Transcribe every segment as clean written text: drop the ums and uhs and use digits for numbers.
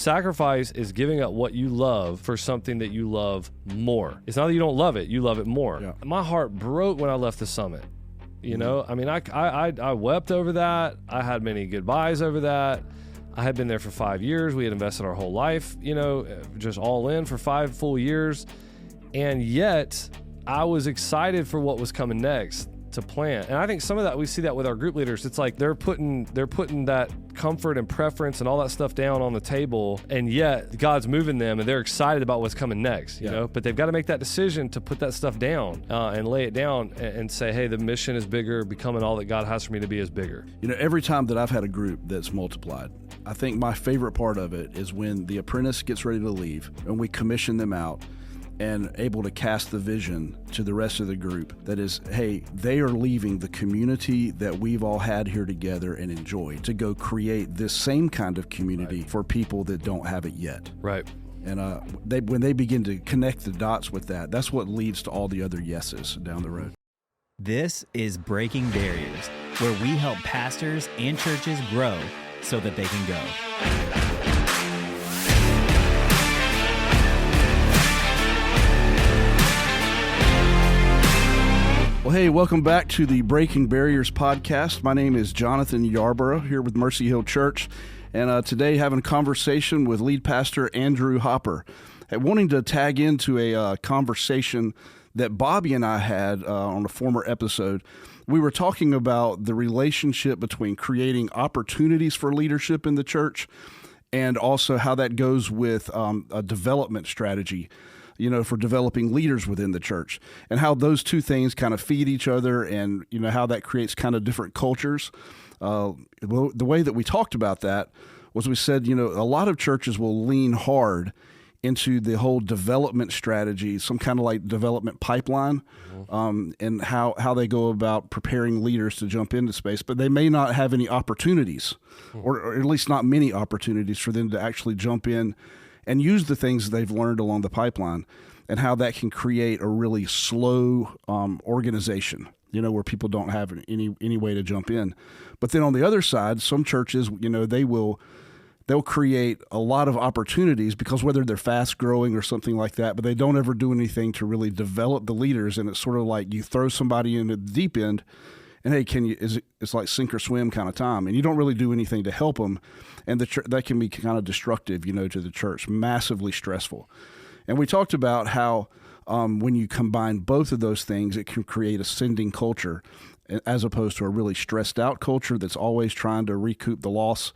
Sacrifice is giving up what you love for something that you love more. It's not that you don't love it, you love it more. Yeah. My heart broke when I left the summit. You know, I mean, I wept over that. I had many goodbyes over that. I had been there for 5 years. We had invested our whole life, you know, just all in for 5 full years. And yet I was excited for what was coming next to plant. And I think some of that, we see that with our group leaders. It's like they're putting that comfort and preference and all that stuff down on the table, and yet God's moving them and they're excited about what's coming next, you know, but they've got to make that decision to put that stuff down and lay it down and say, hey, the mission is bigger, becoming all that God has for me to be is bigger. You know, every time that I've had a group that's multiplied, I think my favorite part of it is when the apprentice gets ready to leave and we commission them out and able to cast the vision to the rest of the group that is, hey, they are leaving the community that we've all had here together and enjoyed to go create this same kind of community for people that don't have it yet. Right. And when they begin to connect the dots with that, that's what leads to all the other yeses down the road. This is Breaking Barriers, where we help pastors and churches grow so that they can go. Well, hey, welcome back to the Breaking Barriers podcast. My name is Jonathan Yarboro, here with Mercy Hill Church, and today having a conversation with lead pastor Andrew Hopper. Wanting to tag into a conversation that Bobby and I had on a former episode. We were talking about the relationship between creating opportunities for leadership in the church and also how that goes with a development strategy, you know, for developing leaders within the church, and how those two things kind of feed each other, and, you know, how that creates kind of different cultures. The way that we talked about that was we said, you know, a lot of churches will lean hard into the whole development strategy, some kind of like development pipeline, and how they go about preparing leaders to jump into space, but they may not have any opportunities, or at least not many opportunities for them to actually jump in and use the things they've learned along the pipeline, and how that can create a really slow organization, you know, where people don't have any way to jump in. But then on the other side, some churches, you know, they'll create a lot of opportunities because whether they're fast growing or something like that, but they don't ever do anything to really develop the leaders. And it's sort of like you throw somebody into the deep end and, hey, it's like sink or swim kind of time. And you don't really do anything to help them. And that can be kind of destructive, you know, to the church, massively stressful. And we talked about how when you combine both of those things, it can create a sending culture as opposed to a really stressed out culture that's always trying to recoup the loss,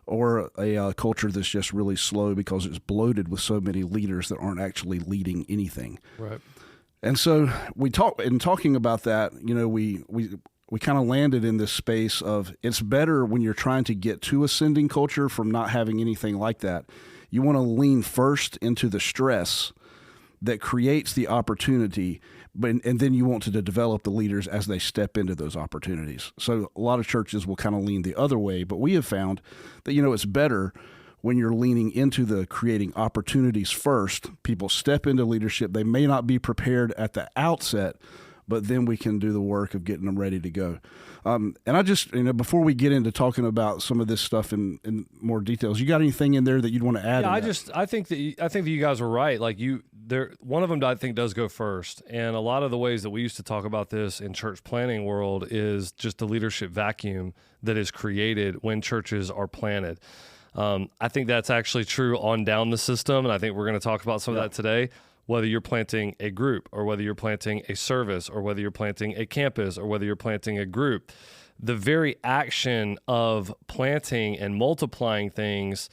or a culture that's just really slow because it's bloated with so many leaders that aren't actually leading anything. Right. And so talking about that, you know, we kind of landed in this space of it's better when you're trying to get to a sending culture from not having anything like that. You want to lean first into the stress that creates the opportunity, and then you want to develop the leaders as they step into those opportunities. So a lot of churches will kind of lean the other way, but we have found that, you know, it's better when you're leaning into the creating opportunities first. People step into leadership. They may not be prepared at the outset, but then we can do the work of getting them ready to go. And I just, you know, before we get into talking about some of this stuff in more details, you got anything in there that you'd want to add? Yeah, I think that you guys were right. Like one of them I think does go first. And a lot of the ways that we used to talk about this in church planning world is just the leadership vacuum that is created when churches are planted. I think that's actually true on down the system. And I think we're going to talk about some of that today. Whether you're planting a group, or whether you're planting a service, or whether you're planting a campus, or whether you're planting a group, the very action of planting and multiplying things,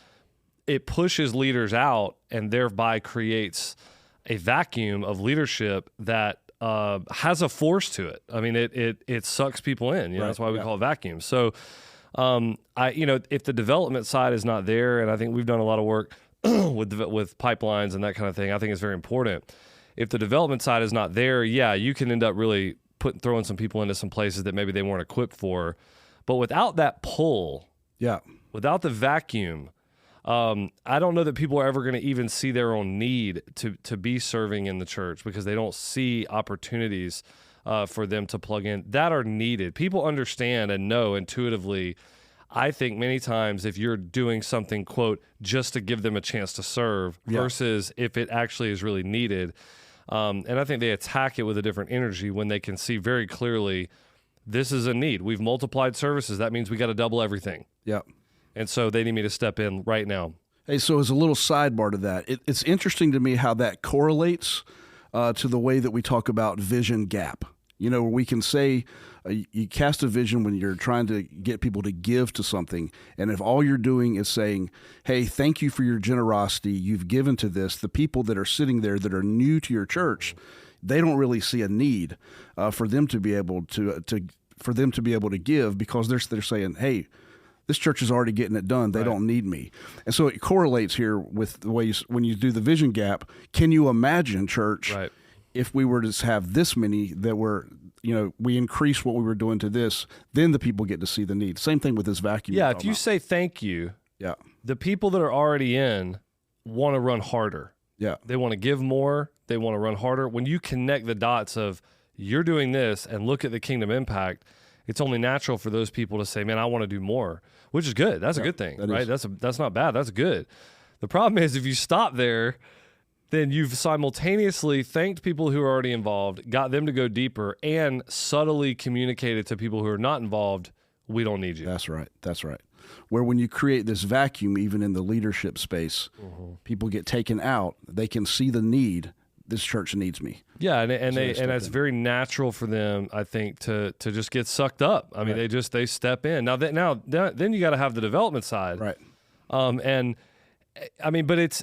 it pushes leaders out and thereby creates a vacuum of leadership that has a force to it. I mean, it sucks people in. You know, that's why we call it vacuum. So, if the development side is not there, and I think we've done a lot of work with pipelines and that kind of thing, I think it's very important. If the development side is not there, you can end up really throwing some people into some places that maybe they weren't equipped for. But without that pull, without the vacuum, I don't know that people are ever going to even see their own need to be serving in the church, because they don't see opportunities for them to plug in that are needed. People understand and know intuitively, I think many times if you're doing something, quote, just to give them a chance to serve versus if it actually is really needed. And I think they attack it with a different energy when they can see very clearly this is a need. We've multiplied services. That means we got to double everything. Yeah. And so they need me to step in right now. Hey, so as a little sidebar to that, it's interesting to me how that correlates to the way that we talk about vision gap. You know, we can say you cast a vision when you're trying to get people to give to something. And if all you're doing is saying, hey, thank you for your generosity, you've given to this, the people that are sitting there that are new to your church, they don't really see a need for them to be able to give because they're saying, hey, this church is already getting it done. They don't need me. And so it correlates here with the way when you do the vision gap. Can you imagine, church, if we were to have this many that were, we increase what we were doing to this, then the people get to see the need. Same thing with this vacuum. Yeah, if you say thank you, the people that are already in want to run harder. Yeah. They want to give more. They want to run harder. When you connect the dots of you're doing this and look at the kingdom impact, it's only natural for those people to say, man, I want to do more, which is good. That's a good thing, right? That's not bad. That's good. The problem is if you stop there, then you've simultaneously thanked people who are already involved, got them to go deeper, and subtly communicated to people who are not involved, we don't need you. That's right. Where when you create this vacuum, even in the leadership space, people get taken out. They can see the need. This church needs me. Yeah, and it's very natural for them, I think, to just get sucked up. I mean, they step in. Then you got to have the development side, right? And I mean, but it's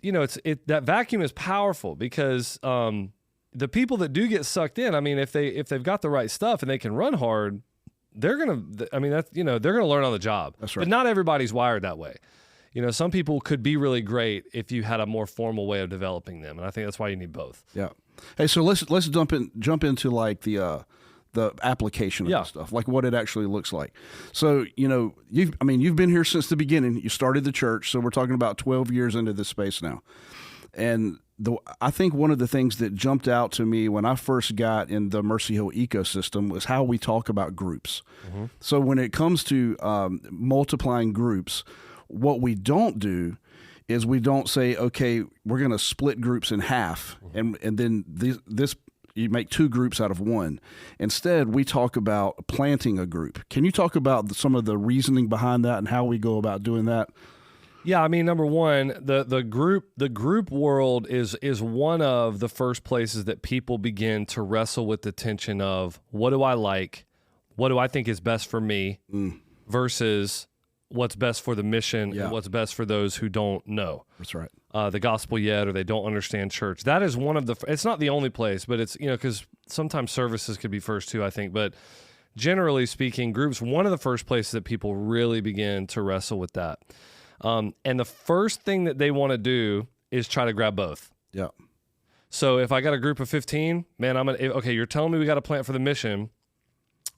that vacuum is powerful because the people that do get sucked in, I mean, if they've got the right stuff and they can run hard, they're gonna learn on the job. That's right. But not everybody's wired that way. Some people could be really great if you had a more formal way of developing them, and I think that's why you need both. Yeah. Hey, so let's jump into like the application of this stuff, like what it actually looks like. So you've been here since the beginning. You started the church, so we're talking about 12 years into this space now, and I think one of the things that jumped out to me when I first got in the Mercy Hill ecosystem was how we talk about groups. Mm-hmm. So when it comes to multiplying groups, what we don't do is we don't say, okay, we're going to split groups in half, and then this you make two groups out of one. Instead, we talk about planting a group. Can you talk about some of the reasoning behind that and how we go about doing that? Yeah, I mean, number one, the group world is one of the first places that people begin to wrestle with the tension of what do I like, what do I think is best for me, versus what's best for the mission and what's best for those who don't know. That's right. The gospel yet, or they don't understand church. That is one of it's not the only place, but it's, because sometimes services could be first too, I think. But generally speaking, groups, one of the first places that people really begin to wrestle with that. And the first thing that they want to do is try to grab both. Yeah. So if I got a group of 15, man, okay, you're telling me we got to plant for the mission.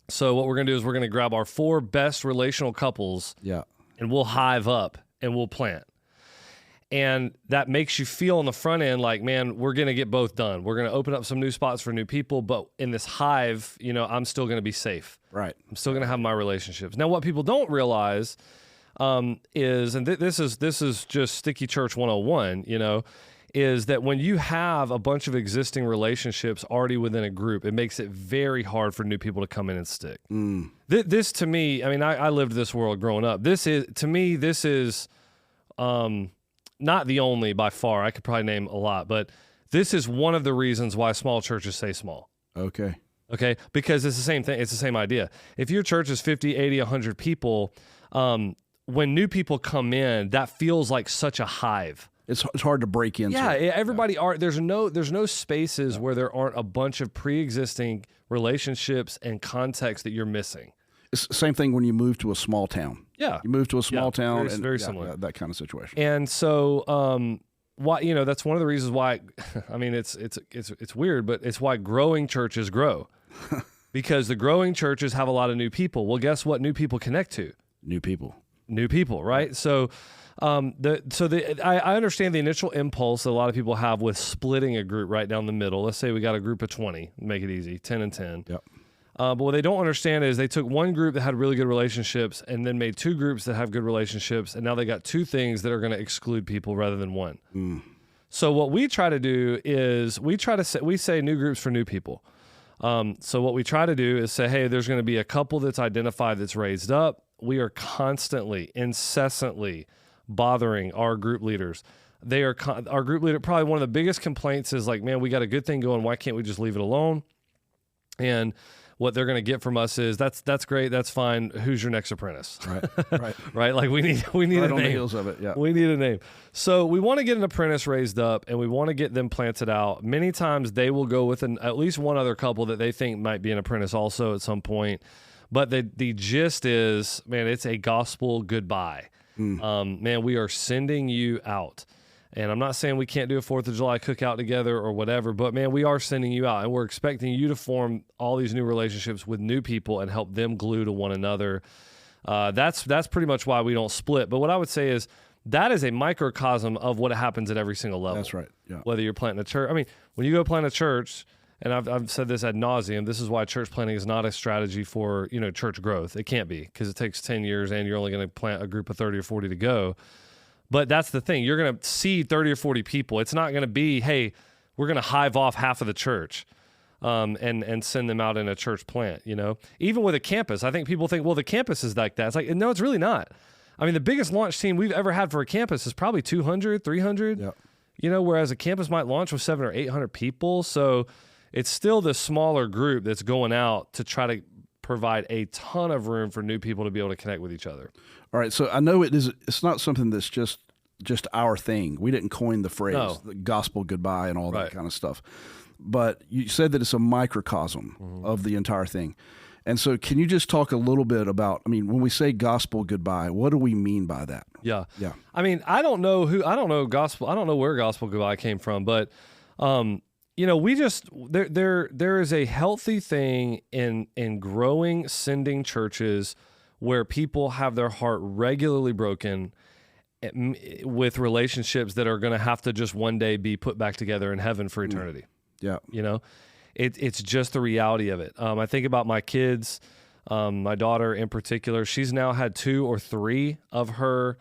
So what we're going to do is we're going to grab our 4 best relational couples, and we'll hive up and we'll plant. And that makes you feel on the front end like, man, we're going to get both done. We're going to open up some new spots for new people, but in this hive, I'm still going to be safe. Right. I'm still going to have my relationships. Now, what people don't realize is, and this is just Sticky Church 101, is that when you have a bunch of existing relationships already within a group, it makes it very hard for new people to come in and stick. This to me, I mean, I lived this world growing up. This is not the only by far. I could probably name a lot, but this is one of the reasons why small churches stay small. Okay, because it's the same thing. It's the same idea. If your church is 50, 80, 100 people, when new people come in, that feels like such a hive. It's hard to break into. Yeah, everybody there's no spaces where there aren't a bunch of pre-existing relationships and context that you're missing. It's the same thing when you move to a small town. Yeah. You move to a small town and very similar. That kind of situation. And so why that's one of the reasons why I mean it's weird, but it's why growing churches grow. Because the growing churches have a lot of new people. Well, guess what new people connect to? New people, right? So I understand the initial impulse that a lot of people have with splitting a group right down the middle. Let's say we got a group of 20, make it easy, 10 and 10. Yep. But what they don't understand is they took one group that had really good relationships and then made two groups that have good relationships, and now they got two things that are going to exclude people rather than one. So what we try to do is we say new groups for new people. So what we try to do is say, hey, there's going to be a couple that's identified that's raised up. We are constantly, incessantly bothering our group leaders. Our group leader, probably one of the biggest complaints is like, man, we got a good thing going. Why can't we just leave it alone? And what they're going to get from us is that's great, that's fine. Who's your next apprentice? Right. Right. Like we need Right a name. on the heels of it. Yeah. We need a name. So we want to get an apprentice raised up, and we want to get them planted out. Many times they will go with at least one other couple that they think might be an apprentice also at some point. But the gist is, man, it's a gospel goodbye. Man, we are sending you out. And I'm not saying we can't do a 4th of July cookout together or whatever, but man, we are sending you out, and we're expecting you to form all these new relationships with new people and help them glue to one another. That's pretty much why we don't split. But what I would say is that is a microcosm of what happens at every single level. That's right. Yeah. Whether you're planting a church, I mean, when you go plant a church, and I've said this ad nauseum, this is why church planting is not a strategy for church growth. It can't be, because it takes 10 years, and you're only going to plant a group of 30 or 40 to go. But that's the thing. You're going to see 30 or 40 people. It's not going to be, hey, we're going to hive off half of the church and send them out in a church plant, Even with a campus, I think people think, well, the campus is like that. It's like, no, it's really not. I mean, the biggest launch team we've ever had for a campus is probably 200, 300, whereas a campus might launch with 700 or 800 people. So it's still the smaller group that's going out to try to provide a ton of room for new people to be able to connect with each other. All right, so I know it's not something that's just our thing. We didn't coin the phrase, the gospel goodbye and all that kind of stuff. But you said that it's a microcosm of the entire thing. And so can you just talk a little bit about, when we say gospel goodbye, what do we mean by that? Yeah. I mean, I don't know where gospel goodbye came from, but we just there is a healthy thing in growing, sending churches where people have their heart regularly broken with relationships that are going to have to just one day be put back together in heaven for eternity. Yeah. It's just the reality of it. I think about my kids, my daughter in particular. She's now had 2 or 3 of her,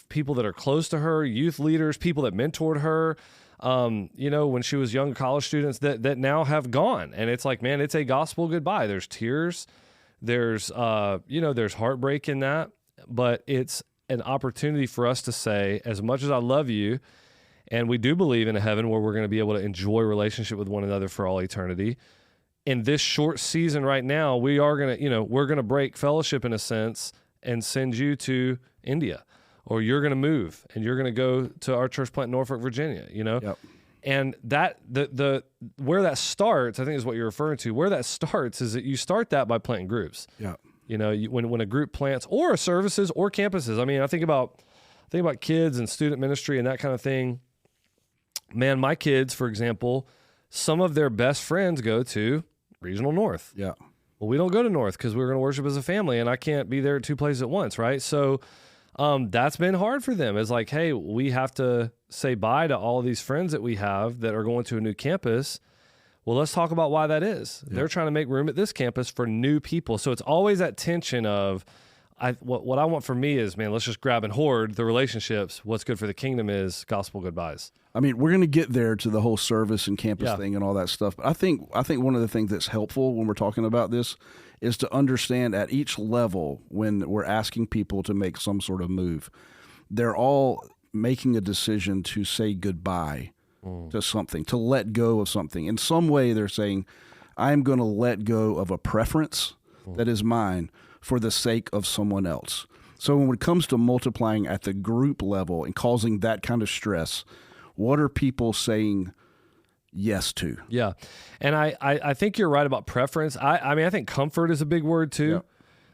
people that are close to her, youth leaders, people that mentored her, when she was young college students that now have gone. And it's like, man, it's a gospel goodbye. There's tears. There's heartbreak in that, but it's an opportunity for us to say, as much as I love you, and we do believe in a heaven where we're going to be able to enjoy relationship with one another for all eternity. In this short season right now, we are going to, we're going to break fellowship in a sense and send you to India, or you're going to move and you're going to go to our church plant in Norfolk, Virginia, Yep. And that the where that starts, I think is what you're referring to. Where that starts is that you start that by planting groups. Yeah. When a group plants, or services or campuses. I mean, I think about kids and student ministry and that kind of thing. Man, my kids, for example, some of their best friends go to Regional North. Yeah. Well, we don't go to North because we're going to worship as a family, and I can't be there at 2 places at once, right? So that's been hard for them. It's like, hey, we have to say bye to all of these friends that we have that are going to a new campus. Well, let's talk about why that is. Yeah. They're trying to make room at this campus for new people. So it's always that tension of, what I want for me is, man, let's just grab and hoard the relationships. What's good for the kingdom is gospel goodbyes. We're going to get there to the whole service and campus thing and all that stuff. But I think one of the things that's helpful when we're talking about this is to understand at each level when we're asking people to make some sort of move, they're all making a decision to say goodbye to something, to let go of something. In some way, they're saying, I'm going to let go of a preference that is mine for the sake of someone else. So when it comes to multiplying at the group level and causing that kind of stress, what are people saying yes to? Yeah. And I think you're right about preference. I think comfort is a big word too,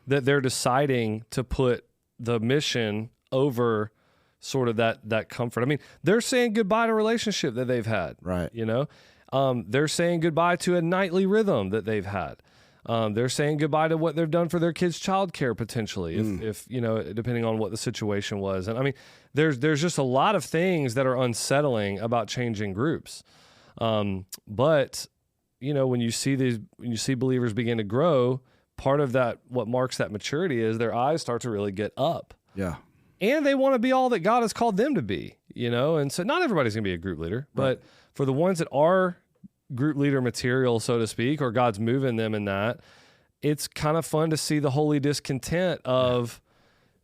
that they're deciding to put the mission over sort of that comfort. I mean, they're saying goodbye to a relationship that they've had. Right. They're saying goodbye to a nightly rhythm that they've had. They're saying goodbye to what they've done for their kids' childcare potentially, if depending on what the situation was. And I mean, there's just a lot of things that are unsettling about changing groups. But when you see believers begin to grow, part of that, what marks that maturity is their eyes start to really get up. Yeah. And they want to be all that God has called them to be, and so not everybody's going to be a group leader, but for the ones that are group leader material, so to speak, or God's moving them in that, it's kind of fun to see the holy discontent of,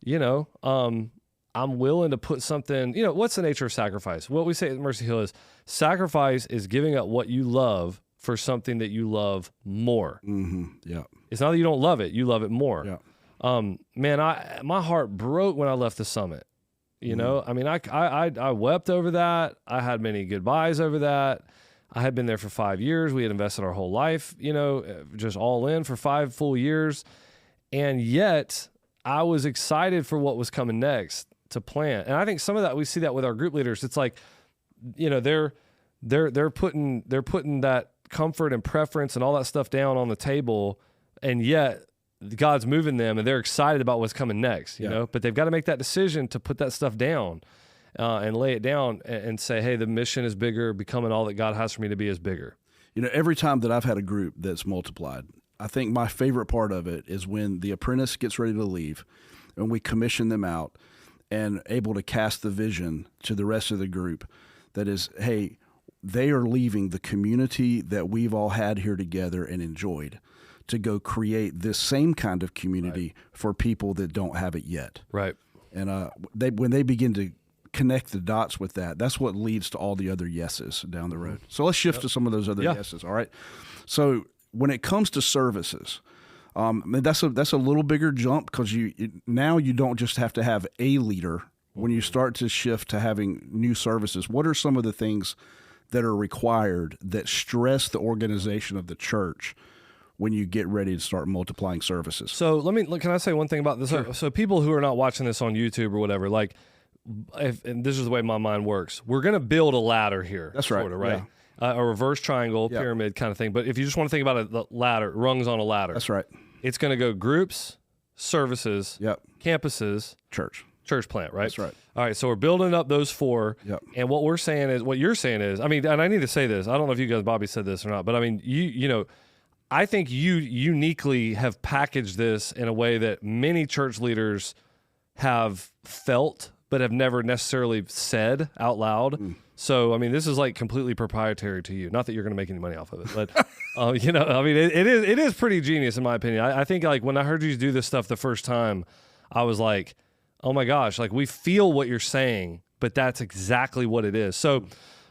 I'm willing to put something, what's the nature of sacrifice? What we say at Mercy Hill is sacrifice is giving up what you love for something that you love more. Mm-hmm. Yeah. It's not that you don't love it, you love it more. Yeah. Man, my heart broke when I left the summit. I mean, I wept over that. I had many goodbyes over that. I had been there for 5 years. We had invested our whole life, just all in for 5 full years. And yet I was excited for what was coming next to plant. And I think some of that, we see that with our group leaders. It's like, they're putting that comfort and preference and all that stuff down on the table. And yet God's moving them and they're excited about what's coming next, but they've got to make that decision to put that stuff down and lay it down and say, hey, the mission is bigger. Becoming all that God has for me to be is bigger. Every time that I've had a group that's multiplied, I think my favorite part of it is when the apprentice gets ready to leave and we commission them out and able to cast the vision to the rest of the group that is, hey, they are leaving the community that we've all had here together and enjoyed to go create this same kind of community for people that don't have it yet. Right. And when they begin to connect the dots with that, that's what leads to all the other yeses down the road. So let's shift to some of those other yeses. All right. So when it comes to services, that's a little bigger jump because now you don't just have to have a leader. When you start to shift to having new services, what are some of the things that are required that stress the organization of the church when you get ready to start multiplying services? So can I say one thing about this? Sure. So people who are not watching this on YouTube or whatever, and this is the way my mind works, we're going to build a ladder here. That's right. Sort of, right? Yeah. A reverse triangle, pyramid kind of thing. But if you just want to think about the ladder, rungs on a ladder. That's right. It's going to go groups, services, campuses, church plant, right? That's right. All right, so we're building up those 4. Yep. And what you're saying is, I mean, and I need to say this, I don't know if you guys, Bobby, said this or not, but I mean, I think you uniquely have packaged this in a way that many church leaders have felt, but have never necessarily said out loud. So, I mean, this is completely proprietary to you. Not that you're going to make any money off of it, but, I mean, it is pretty genius in my opinion. I think when I heard you do this stuff the first time, I was like, oh my gosh, we feel what you're saying, but that's exactly what it is. So, all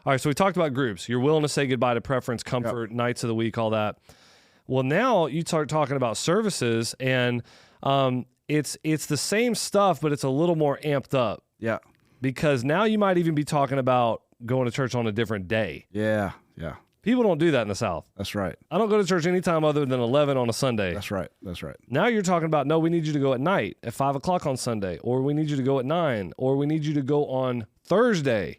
right, so we talked about groups. You're willing to say goodbye to preference, comfort, nights of the week, all that. Well, now you start talking about services, and it's the same stuff, but it's a little more amped up. Yeah. Because now you might even be talking about going to church on a different day. Yeah. People don't do that in the South. That's right. I don't go to church anytime other than 11 on a Sunday. That's right. Now you're talking about, no, we need you to go at night at 5 o'clock on Sunday, or we need you to go at 9, or we need you to go on Thursday.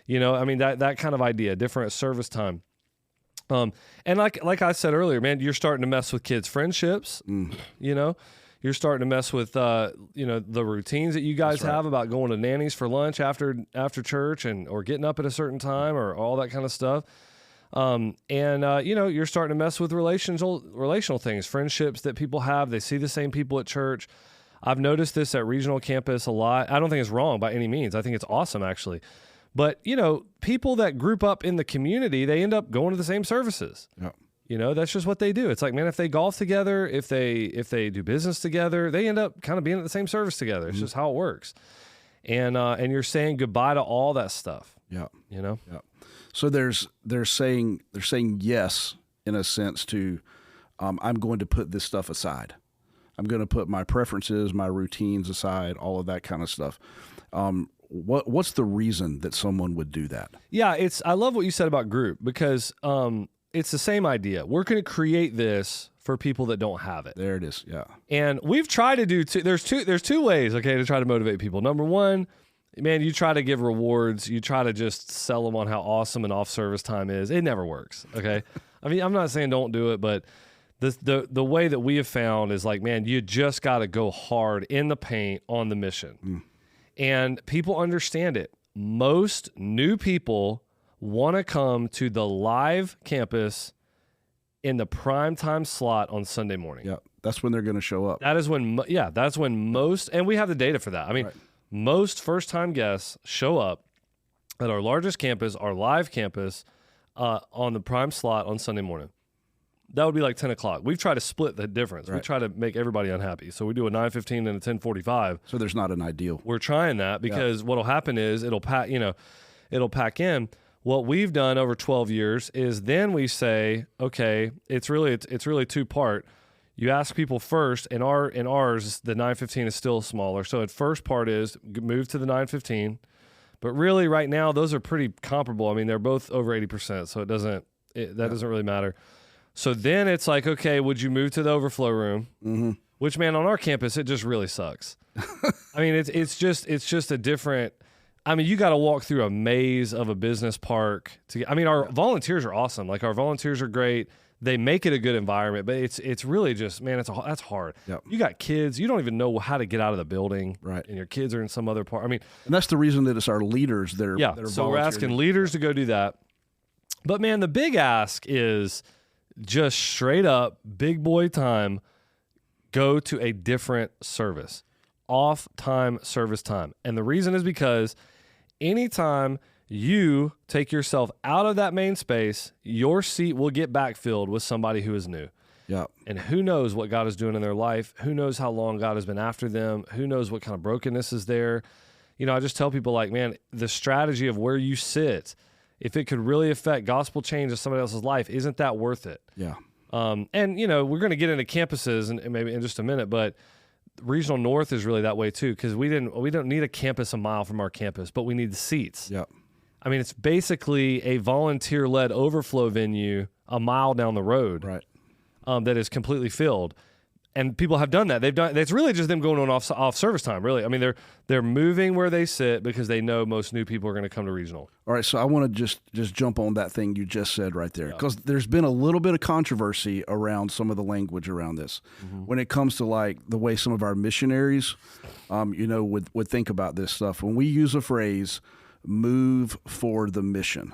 I mean, that kind of idea, different service time. And like I said earlier, man, you're starting to mess with kids' friendships. You're starting to mess with the routines that you guys have about going to Nanny's for lunch after church or getting up at a certain time or all that kind of stuff. You're starting to mess with relational things, friendships that people have. They see the same people at church. I've noticed this at regional campus a lot. I don't think it's wrong by any means. I think it's awesome, actually. But, people that group up in the community, they end up going to the same services. Yeah. That's just what they do. It's like, man, if they golf together, if they do business together, they end up kind of being at the same service together. It's just how it works. And you're saying goodbye to all that stuff. Yeah. Yeah. So they're saying yes, in a sense, to I'm going to put this stuff aside. I'm going to put my preferences, my routines aside, all of that kind of stuff. What's the reason that someone would do that? Yeah, I love what you said about group because it's the same idea. We're going to create this for people that don't have it. There it is. Yeah. And we've tried to do there's two ways, okay, to try to motivate people. Number one, man, you try to give rewards. You try to just sell them on how awesome an off-service time is. It never works, okay? I mean, I'm not saying don't do it, but the way that we have found is man, you just got to go hard in the paint on the mission. And people understand it. Most new people want to come to the live campus in the prime time slot on Sunday morning. Yeah, that's when they're going to show up. That is when, that's when most, and we have the data for that. I mean, most first-time guests show up at our largest campus, our live campus, on the prime slot on Sunday morning. That would be like 10 o'clock. We've tried to split the difference. We try to make everybody unhappy. So we do a 9:15 and a 10:45. So there's not an ideal. We're trying that because what'll happen is it'll pack in. What we've done over 12 years is then we say, okay, it's really two-part. You ask people first, and ours, the 9:15 is still smaller. So the first part is move to the 9:15. But really right now, those are pretty comparable. I mean, they're both over 80%, so doesn't really matter. So then it's like, okay, would you move to the overflow room? Mm-hmm. Which, man, on our campus, it just really sucks. I mean, it's just a different. I mean, you got to walk through a maze of a business park our volunteers are awesome. Like, our volunteers are great. They make it a good environment, but it's really just, man, that's hard. Yep. You got kids, you don't even know how to get out of the building, right? And your kids are in some other part. I mean, and that's the reason that it's our leaders that are so we're asking leaders to go do that. But man, the big ask is just straight up big boy time. Go to a different service, off time service time, and the reason is because anytime you take yourself out of that main space, your seat will get backfilled with somebody who is new. Yeah. And who knows what God is doing in their life? Who knows how long God has been after them? Who knows what kind of brokenness is there? I just tell people, like, man, the strategy of where you sit, if it could really affect gospel change in somebody else's life, isn't that worth it? Yeah. And we're going to get into campuses and maybe in just a minute, but Regional North is really that way too, because we don't need a campus a mile from our campus, but we need the seats. Yeah. I mean, it's basically a volunteer-led overflow venue a mile down the road, right? That is completely filled, and people have done that. They've done. It's really just them going on off service time. Really, I mean, they're moving where they sit because they know most new people are going to come to regional. All right, so I want to just jump on that thing you just said right there, because there's been a little bit of controversy around some of the language around this when it comes to like the way some of our missionaries, would think about this stuff. When we use a phrase, move for the mission,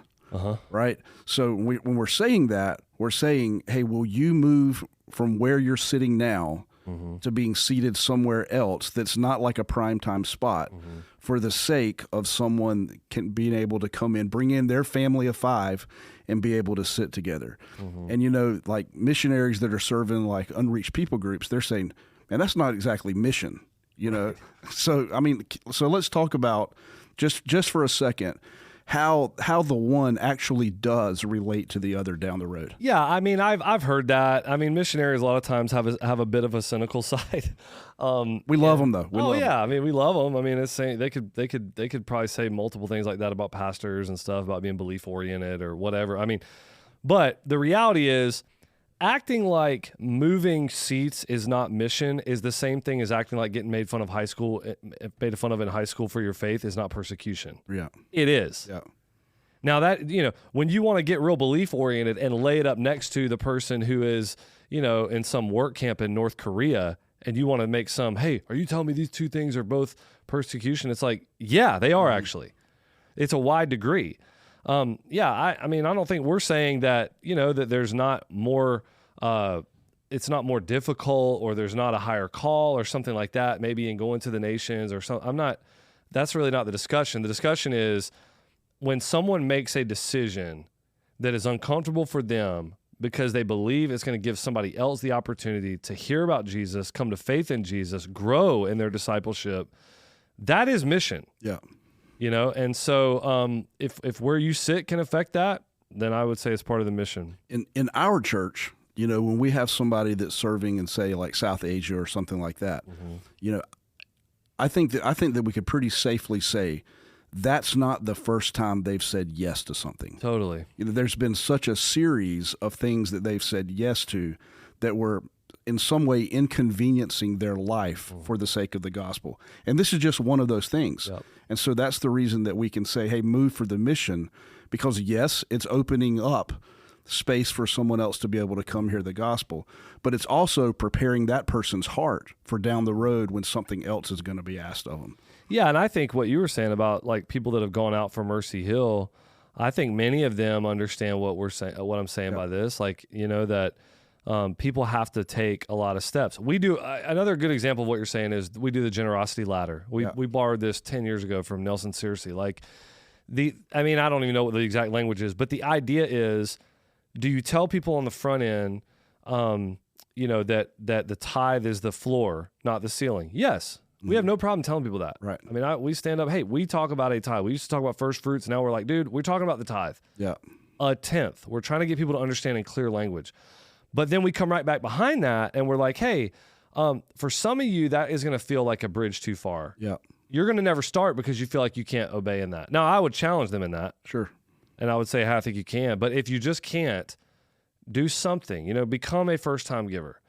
right? So when we're saying that, we're saying, hey, will you move from where you're sitting now to being seated somewhere else that's not like a primetime spot for the sake of someone being able to come in, bring in their family of 5 and be able to sit together. And, like missionaries that are serving like unreached people groups, they're saying, man, that's not exactly mission, So, I mean, so let's talk about just for a second, how the one actually does relate to the other down the road. Yeah, I mean, I've heard that. I mean, missionaries a lot of times have a bit of a cynical side. We love them though. I mean, we love them. I mean, it's saying they could probably say multiple things like that about pastors and stuff, about being belief oriented or whatever. I mean, but the reality is, acting like moving seats is not mission is the same thing as acting like getting made fun of in high school for your faith is not persecution. Yeah. It is. Yeah. Now that, when you want to get real belief oriented and lay it up next to the person who is, in some work camp in North Korea, and you want to make hey, are you telling me these two things are both persecution? It's like, yeah, they are actually. It's a wide degree. I mean, I don't think we're saying that, that there's not more, it's not more difficult or there's not a higher call or something like that, maybe in going to the nations or something. That's really not the discussion. The discussion is when someone makes a decision that is uncomfortable for them because they believe it's going to give somebody else the opportunity to hear about Jesus, come to faith in Jesus, grow in their discipleship, that is mission. Yeah. And so if where you sit can affect that, then I would say it's part of the mission. In our church, when we have somebody that's serving in, say, like South Asia or something like that, I think that we could pretty safely say that's not the first time they've said yes to something. Totally. There's been such a series of things that they've said yes to that were in some way inconveniencing their life for the sake of the gospel. And this is just one of those things. Yep. And so that's the reason that we can say, hey, move for the mission, because yes, it's opening up space for someone else to be able to come hear the gospel, but it's also preparing that person's heart for down the road when something else is going to be asked of them. Yeah, and I think what you were saying about like people that have gone out for Mercy Hill, I think many of them understand what we're saying, what I'm saying by this. Like, that people have to take a lot of steps. We do another good example of what you're saying is we do the generosity ladder. We borrowed this 10 years ago from Nelson Searcy. Like I don't even know what the exact language is, but the idea is, do you tell people on the front end, that the tithe is the floor, not the ceiling? Yes. We have no problem telling people that. Right. I mean, we stand up, hey, we talk about a tithe. We used to talk about first fruits. Now we're like, dude, we're talking about the tithe. Yeah. A tenth. We're trying to get people to understand in clear language. But then we come right back behind that and we're like, hey, for some of you, that is going to feel like a bridge too far. Yeah. You're going to never start because you feel like you can't obey in that. Now, I would challenge them in that. Sure. And I would say, hey, I think you can. But if you just can't, do something. Become a first-time giver.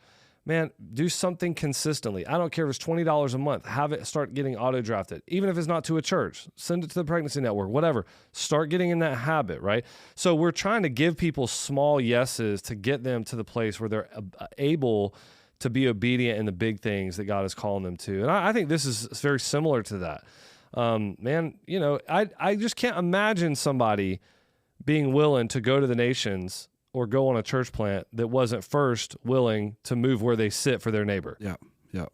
Man, do something consistently. I don't care if it's $20 a month. Have it start getting auto-drafted. Even if it's not to a church, send it to the pregnancy network, whatever. Start getting in that habit, right? So we're trying to give people small yeses to get them to the place where they're able to be obedient in the big things that God is calling them to. And I think this is very similar to that. I just can't imagine somebody being willing to go to the nations or go on a church plant that wasn't first willing to move where they sit for their neighbor. Yeah, yeah.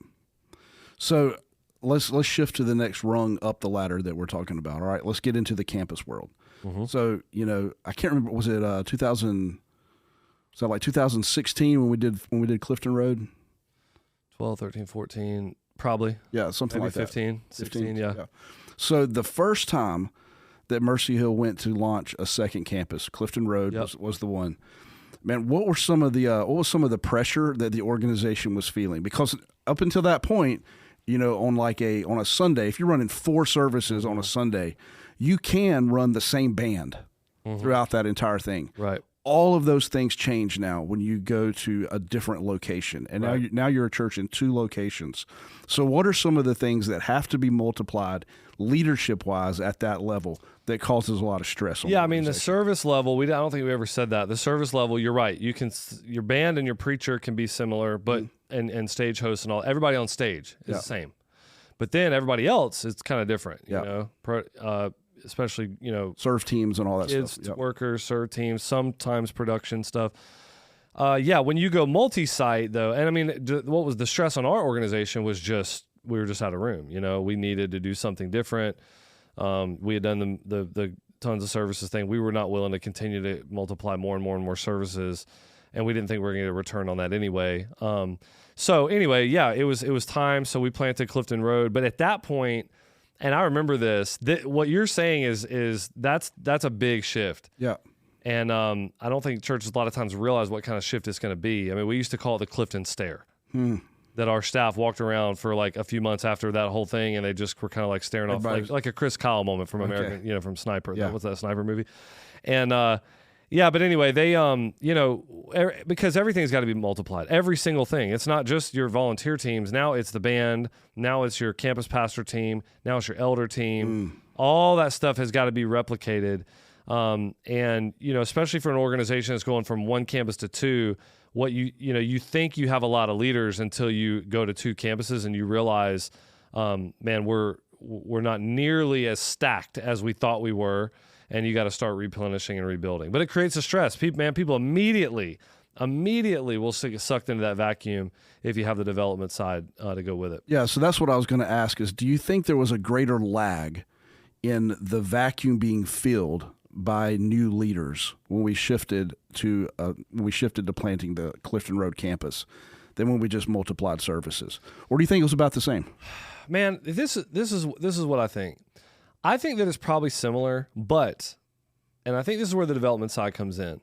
So let's shift to the next rung up the ladder that we're talking about. All right, let's get into the campus world. Mm-hmm. So, I can't remember, was it 2000? Was that like 2016 when we did Clifton Road? 12, 13, 14, probably. Yeah, something maybe like 15, that. 16, yeah. So the first time that Mercy Hill went to launch a second campus, Clifton Road was the one. Man, what was some of the pressure that the organization was feeling? Because up until that point, on a Sunday, if you're running 4 services on a Sunday, you can run the same band throughout that entire thing. Right. All of those things change now when you go to a different location, and now you're a church in 2 locations. So, what are some of the things that have to be multiplied leadership-wise at that level that causes a lot of stress? On the service level. I don't think we ever said that. The service level, you're right. Your band and your preacher can be similar, but and stage hosts and all. Everybody on stage is the same, but then everybody else is kind of different. Especially, serve teams and all that kids, stuff. Workers, serve teams, sometimes production stuff. When you go multi-site, though, and what was the stress on our organization was just, we were just out of room. We needed to do something different. We had done the tons of services thing. We were not willing to continue to multiply more and more and more services, and we didn't think we were going to get a return on that anyway. It was time, so we planted Clifton Road. But at that point, and I remember this, what you're saying is that's a big shift. Yeah. And I don't think churches a lot of times realize what kind of shift it's going to be. We used to call it the Clifton Stare. That our staff walked around for like a few months after that whole thing, and they just were kind of like staring off, like a Chris Kyle moment from American, from Sniper. Yeah. What's that Sniper movie? And but anyway, they because everything's got to be multiplied. Every single thing. It's not just your volunteer teams. Now it's the band. Now it's your campus pastor team. Now it's your elder team. All that stuff has got to be replicated. And especially for an organization that's going from 1 campus to 2. What you think you have a lot of leaders until you go to 2 campuses and you realize, we're not nearly as stacked as we thought we were, and you got to start replenishing and rebuilding. But it creates a stress. People immediately will get sucked into that vacuum if you have the development side to go with it. Yeah, so that's what I was going to ask is, do you think there was a greater lag in the vacuum being filled by new leaders when we shifted to planting the Clifton Road campus than when we just multiplied services? Or do you think it was about the same? Man, this is what I think. I think that it's probably similar, and I think this is where the development side comes in.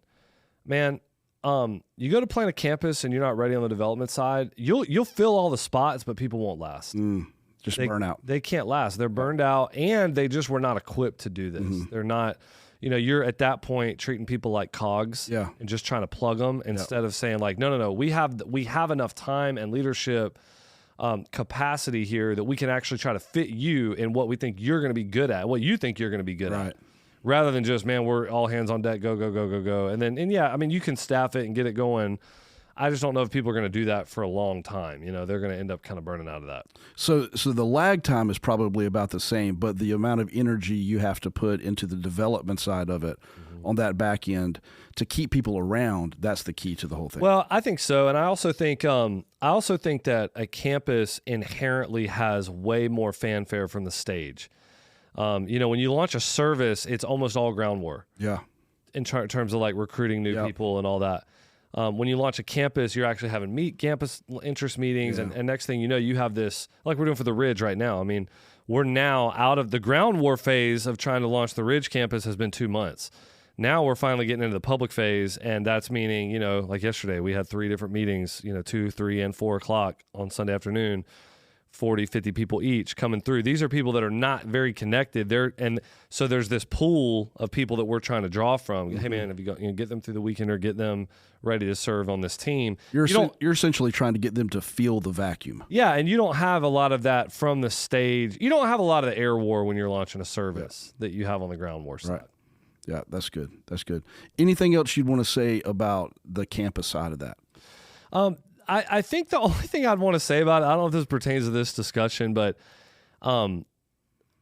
Man, you go to plant a campus and you're not ready on the development side, you'll fill all the spots, but people won't last. They burn out. They can't last. They're burned out, and they just were not equipped to do this. They're not. You're at that point treating people like cogs and just trying to plug them instead of saying like, no, we have enough time and leadership capacity here that we can actually try to fit you in what we think you're going to be good at, what you think you're going to be good at, rather than just, man, we're all hands on deck, go. And then, you can staff it and get it going. I just don't know if people are going to do that for a long time. They're going to end up kind of burning out of that. So the lag time is probably about the same, but the amount of energy you have to put into the development side of it on that back end to keep people around, that's the key to the whole thing. Well, I think so. And I also think that a campus inherently has way more fanfare from the stage. When you launch a service, it's almost all ground war. Yeah. In terms of like recruiting new people and all that. When you launch a campus, you're actually having campus interest meetings, and next thing you know, you have this, like we're doing for the Ridge right now. I mean, we're now out of the ground war phase of trying to launch the Ridge campus has been 2 months. Now we're finally getting into the public phase, and that's meaning, like yesterday, we had 3 different meetings, 2, 3, and 4 o'clock on Sunday afternoon, 40, 50 people each coming through. These are people that are not very connected. And so there's this pool of people that we're trying to draw from. Hey man, have you got, get them through the weekend or get them ready to serve on this team. You're essentially trying to get them to feel the vacuum. Yeah, and you don't have a lot of that from the stage. You don't have a lot of the air war when you're launching a service that you have on the ground war side. Right. Yeah, that's good. That's good. Anything else you'd want to say about the campus side of that? I think the only thing I'd want to say about it, I don't know if this pertains to this discussion, but,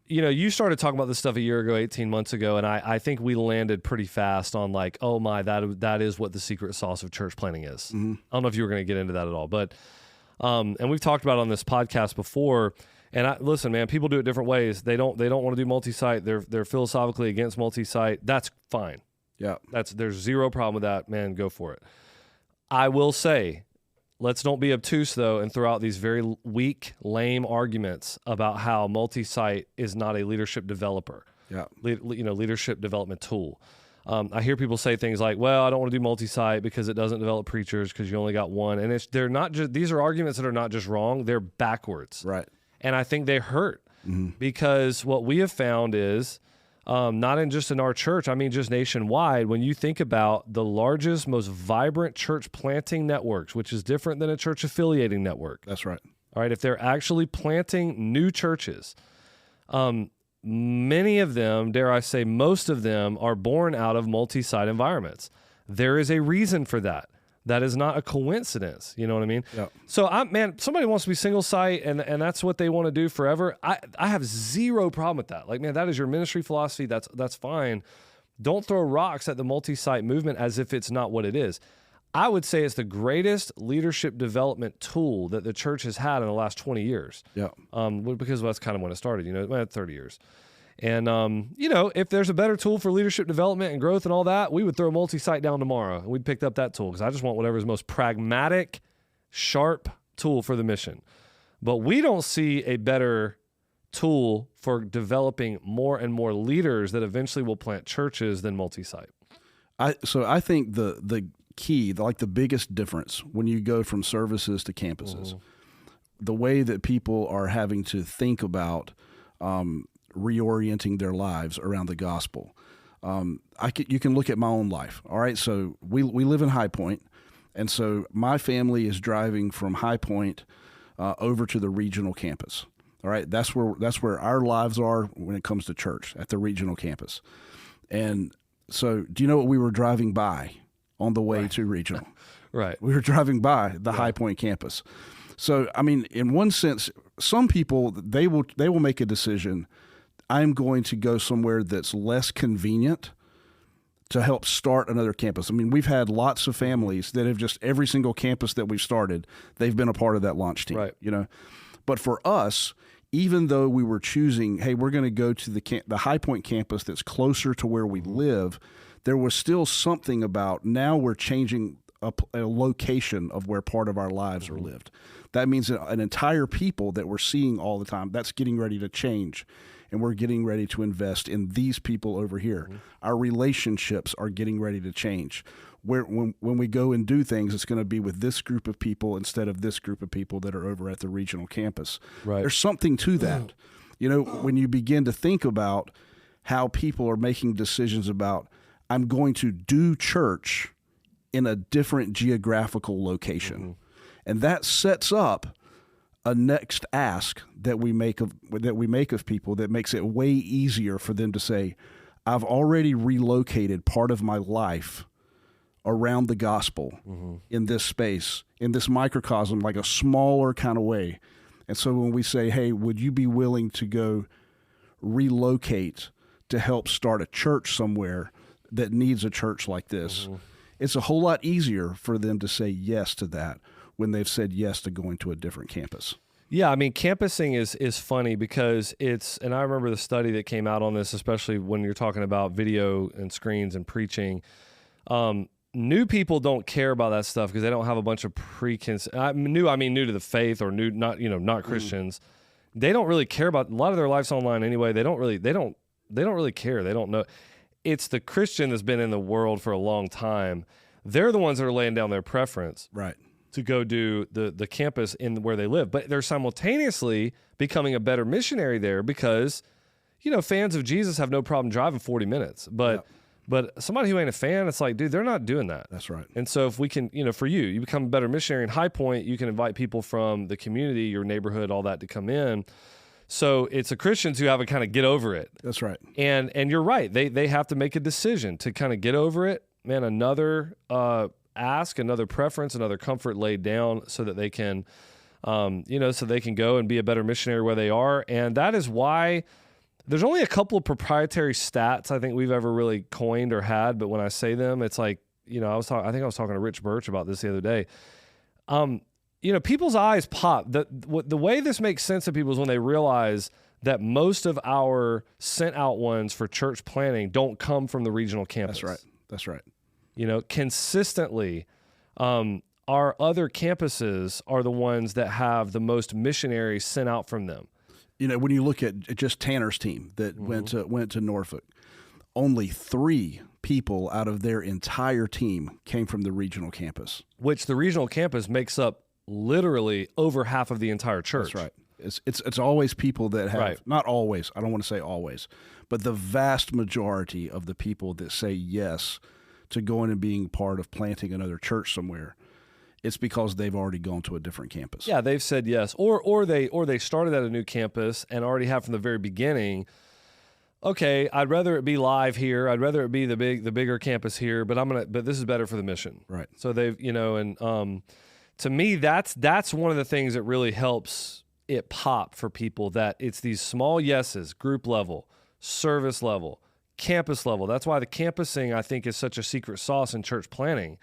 you started talking about this stuff a year ago, 18 months ago, and I think we landed pretty fast on like, oh my, that is what the secret sauce of church planning is. Mm-hmm. I don't know if you were going to get into that at all, but, and we've talked about it on this podcast before, and listen, man, people do it different ways. They don't want to do multi-site. They're philosophically against multi-site. That's fine. Yeah. There's zero problem with that, man. Go for it. I will say, let's don't be obtuse, though, and throw out these very weak, lame arguments about how multi-site is not a leadership developer, leadership development tool. I hear people say things like, well, I don't want to do multi-site because it doesn't develop preachers because you only got one. And they're not just, these are arguments that are not just wrong, they're backwards. Right. And I think they hurt because what we have found is, not just in our church, I mean just nationwide, when you think about the largest, most vibrant church planting networks, which is different than a church affiliating network. That's right. All right, if they're actually planting new churches, many of them, dare I say most of them, are born out of multi-site environments. There is a reason for that. That is not a coincidence. You know what I mean? Yeah. So, somebody wants to be single site and that's what they want to do forever. I have zero problem with that. Like, man, that is your ministry philosophy. That's fine. Don't throw rocks at the multi-site movement as if it's not what it is. I would say it's the greatest leadership development tool that the church has had in the last 20 years. Yeah. Because that's kind of when it started, it had 30 years. And, if there's a better tool for leadership development and growth and all that, we would throw multi-site down tomorrow and we'd pick up that tool because I just want whatever is most pragmatic, sharp tool for the mission. But we don't see a better tool for developing more and more leaders that eventually will plant churches than multi-site. So I think the key, the biggest difference when you go from services to campuses, the way that people are having to think about reorienting their lives around the gospel. You can look at my own life. All right. So we live in High Point. And so my family is driving from High Point over to the regional campus. All right. That's where our lives are when it comes to church, at the regional campus. And so do you know what we were driving by on the way to regional? Right. We were driving by the High Point campus. So, I mean, in one sense, some people, they will make a decision. I'm going to go somewhere that's less convenient to help start another campus. I mean, we've had lots of families that have just, every single campus that we've started, they've been a part of that launch team, right. But for us, even though we were choosing, hey, we're going to go to the High Point campus that's closer to where we live, there was still something about, now we're changing a location of where part of our lives are lived. That means an entire people that we're seeing all the time, that's getting ready to change. And we're getting ready to invest in these people over here. Our relationships are getting ready to change. When we go and do things, it's going to be with this group of people instead of this group of people that are over at the regional campus. Right. There's something to that. When you begin to think about how people are making decisions about, I'm going to do church in a different geographical location. And that sets up a next ask that we make of people that makes it way easier for them to say, I've already relocated part of my life around the gospel in this space, in this microcosm, like a smaller kind of way. And so when we say, hey, would you be willing to go relocate to help start a church somewhere that needs a church like this? It's a whole lot easier for them to say yes to that when they've said yes to going to a different campus. Yeah, I mean, campusing is funny because and I remember the study that came out on this, especially when you're talking about video and screens and preaching. New people don't care about that stuff because they don't have a bunch of new to the faith, or not Christians. They don't really care about a lot of their life's online anyway. They don't really care. They don't know. It's the Christian that's been in the world for a long time. They're the ones that are laying down their preference. Right. To go do the campus in where they live. But they're simultaneously becoming a better missionary there because, fans of Jesus have no problem driving 40 minutes. But somebody who ain't a fan, it's like, dude, they're not doing that. That's right. And so if we can, for you become a better missionary in High Point, you can invite people from the community, your neighborhood, all that to come in. So it's the Christians who have to kind of get over it. That's right. And you're right. They have to make a decision to kind of get over it. Man, another ask, another preference, another comfort laid down so that they can, so they can go and be a better missionary where they are. And that is why there's only a couple of proprietary stats I think we've ever really coined or had. But when I say them, it's like, I think I was talking to Rich Birch about this the other day. People's eyes pop. The way this makes sense to people is when they realize that most of our sent out ones for church planning don't come from the regional campus. That's right. Consistently, our other campuses are the ones that have the most missionaries sent out from them. When you look at just Tanner's team that went to Norfolk, only 3 people out of their entire team came from the regional campus. Which the regional campus makes up literally over half of the entire church. That's right. It's always people that have, right. Not always, I don't want to say always, but the vast majority of the people that say yes to going and being part of planting another church somewhere, it's because they've already gone to a different campus. Yeah, they've said yes, or they started at a new campus and already have from the very beginning. Okay, I'd rather it be live here. I'd rather it be the bigger campus here. But this is better for the mission. Right. So they've to me that's one of the things that really helps it pop for people. That it's these small yeses, group level, service level, campus level. That's why the campusing, I think, is such a secret sauce in church planning.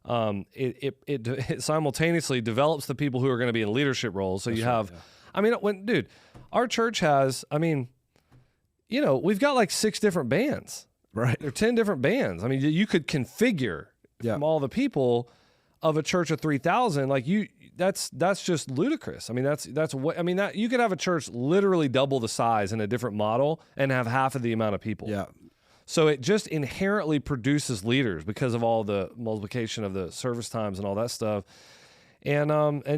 It simultaneously develops the people who are going to be in leadership roles. So our church has, we've got like 6 different bands. Right. There are 10 different bands. I mean, you could configure from all the people of a church of 3,000. Like that's just ludicrous. I mean, that you could have a church literally double the size in a different model and have half of the amount of people. Yeah. So it just inherently produces leaders because of all the multiplication of the service times and all that stuff. And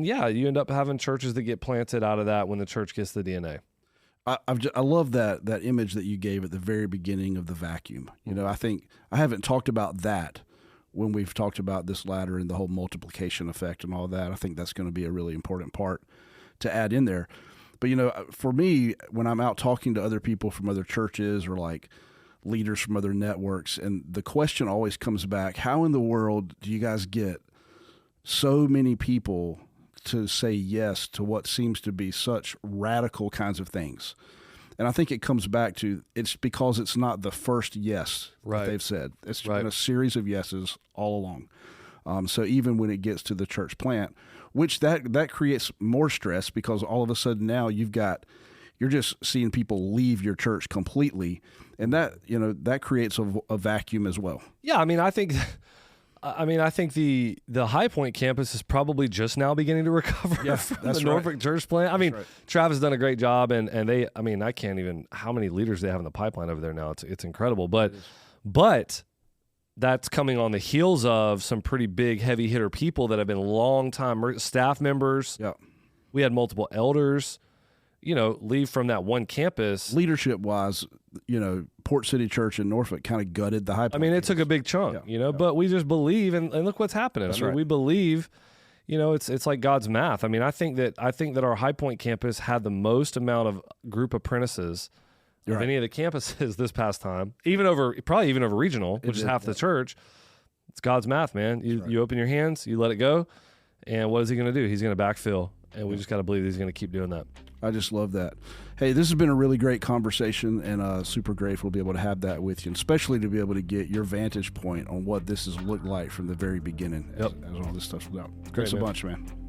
you end up having churches that get planted out of that when the church gets the DNA. I love that image that you gave at the very beginning of the vacuum. I think I haven't talked about that when we've talked about this ladder and the whole multiplication effect and all that. I think that's going to be a really important part to add in there. But, for me, when I'm out talking to other people from other churches or like leaders from other networks, and the question always comes back, how in the world do you guys get so many people to say yes to what seems to be such radical kinds of things? And I think it comes back to, it's because it's not the first yes that they've said. It's been a series of yeses all along. So even when it gets to the church plant, which that creates more stress, because all of a sudden now you're just seeing people leave your church completely, and that creates a vacuum as well. Yeah, I think the High Point campus is probably just now beginning to recover from the Norfolk church plant. Travis has done a great job, and they, I can't even, how many leaders they have in the pipeline over there now. It's incredible. But that's coming on the heels of some pretty big heavy hitter people that have been long-time staff members. Yeah. We had multiple elders, leave from that one campus. Leadership-wise, Port City Church in Norfolk kind of gutted the High Point. It took a big chunk, but we just believe, and look what's happening. That's right. We believe, it's like God's math. I think that our High Point campus had the most amount of group apprentices of any of the campuses this past time, probably even over regional, which is half the church. It's God's math, man. You open your hands, you let it go, and what is he going to do? He's going to backfill, and we just got to believe he's going to keep doing that. I just love that. Hey, this has been a really great conversation, and super grateful to be able to have that with you, and especially to be able to get your vantage point on what this has looked like from the very beginning as all this stuff's about. Thanks a bunch, man.